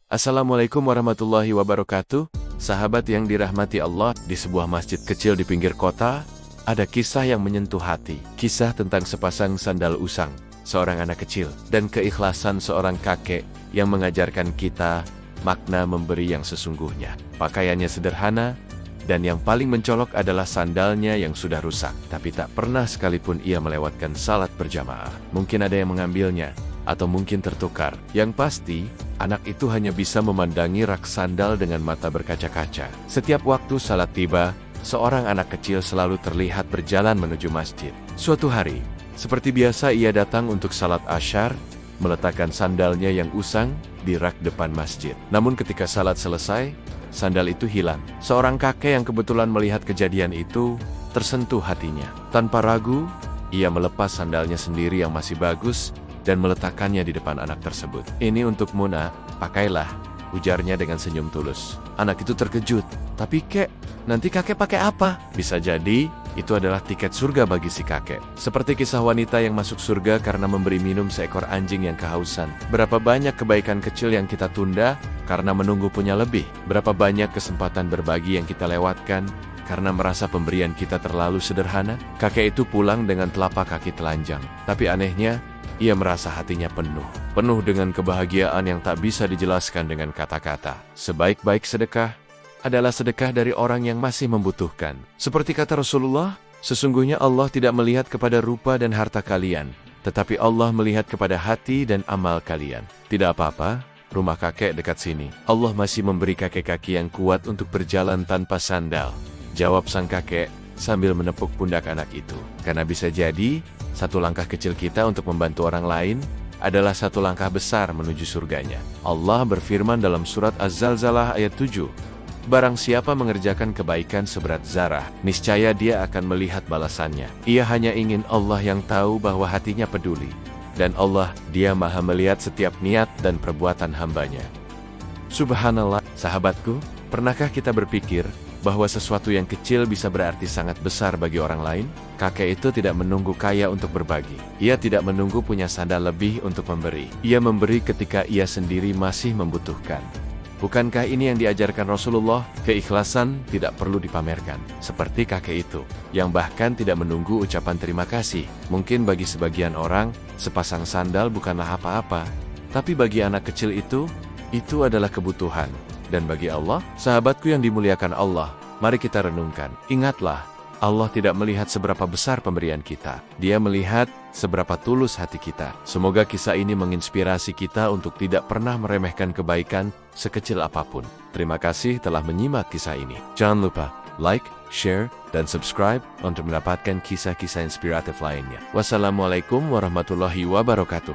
Assalamualaikum warahmatullahi wabarakatuh. Sahabat yang dirahmati Allah, di sebuah masjid kecil di pinggir kota, ada kisah yang menyentuh hati. Kisah tentang sepasang sandal usang, seorang anak kecil, dan keikhlasan seorang kakek yang mengajarkan kita makna memberi yang sesungguhnya. Pakaiannya sederhana, dan yang paling mencolok adalah sandalnya yang sudah rusak. Tapi tak pernah sekalipun ia melewatkan salat berjamaah. Mungkin ada yang mengambilnya, atau mungkin tertukar. Yang pasti, anak itu hanya bisa memandangi rak sandal dengan mata berkaca-kaca. Setiap waktu salat tiba, seorang anak kecil selalu terlihat berjalan menuju masjid. Suatu hari, seperti biasa ia datang untuk salat asyar, meletakkan sandalnya yang usang di rak depan masjid. Namun ketika salat selesai, sandal itu hilang. Seorang kakek yang kebetulan melihat kejadian itu, tersentuh hatinya. Tanpa ragu, ia melepas sandalnya sendiri yang masih bagus, dan meletakkannya di depan anak tersebut. "Ini untukmu, nak, pakailah," ujarnya dengan senyum tulus. Anak itu terkejut. "Tapi kek, nanti kakek pakai apa?" Bisa jadi, itu adalah tiket surga bagi si kakek. Seperti kisah wanita yang masuk surga karena memberi minum seekor anjing yang kehausan. Berapa banyak kebaikan kecil yang kita tunda karena menunggu punya lebih. Berapa banyak kesempatan berbagi yang kita lewatkan karena merasa pemberian kita terlalu sederhana. Kakek itu pulang dengan telapak kaki telanjang. Tapi anehnya, ia merasa hatinya penuh dengan kebahagiaan yang tak bisa dijelaskan dengan kata-kata. Sebaik-baik sedekah adalah sedekah dari orang yang masih membutuhkan. Seperti kata Rasulullah, sesungguhnya Allah tidak melihat kepada rupa dan harta kalian, tetapi Allah melihat kepada hati dan amal kalian. Tidak apa-apa, rumah kakek dekat sini. Allah masih memberi kakek kaki yang kuat untuk berjalan tanpa sandal, jawab sang kakek sambil menepuk pundak anak itu. Karena bisa jadi, satu langkah kecil kita untuk membantu orang lain adalah satu langkah besar menuju surganya. Allah berfirman dalam surat Az-Zalzalah ayat 7, "Barang siapa mengerjakan kebaikan seberat zarah, niscaya dia akan melihat balasannya. Ia hanya ingin Allah yang tahu bahwa hatinya peduli. Dan Allah, Dia maha melihat setiap niat dan perbuatan hambanya." Subhanallah, sahabatku, pernahkah kita berpikir bahwa sesuatu yang kecil bisa berarti sangat besar bagi orang lain? Kakek itu tidak menunggu kaya untuk berbagi. Ia tidak menunggu punya sandal lebih untuk memberi. Ia memberi ketika ia sendiri masih membutuhkan. Bukankah ini yang diajarkan Rasulullah? Keikhlasan tidak perlu dipamerkan. Seperti kakek itu, yang bahkan tidak menunggu ucapan terima kasih. Mungkin bagi sebagian orang, sepasang sandal bukanlah apa-apa. Tapi bagi anak kecil itu adalah kebutuhan. Dan bagi Allah, sahabatku yang dimuliakan Allah, mari kita renungkan. Ingatlah, Allah tidak melihat seberapa besar pemberian kita. Dia melihat seberapa tulus hati kita. Semoga kisah ini menginspirasi kita untuk tidak pernah meremehkan kebaikan sekecil apapun. Terima kasih telah menyimak kisah ini. Jangan lupa like, share, dan subscribe untuk mendapatkan kisah-kisah inspiratif lainnya. Wassalamualaikum warahmatullahi wabarakatuh.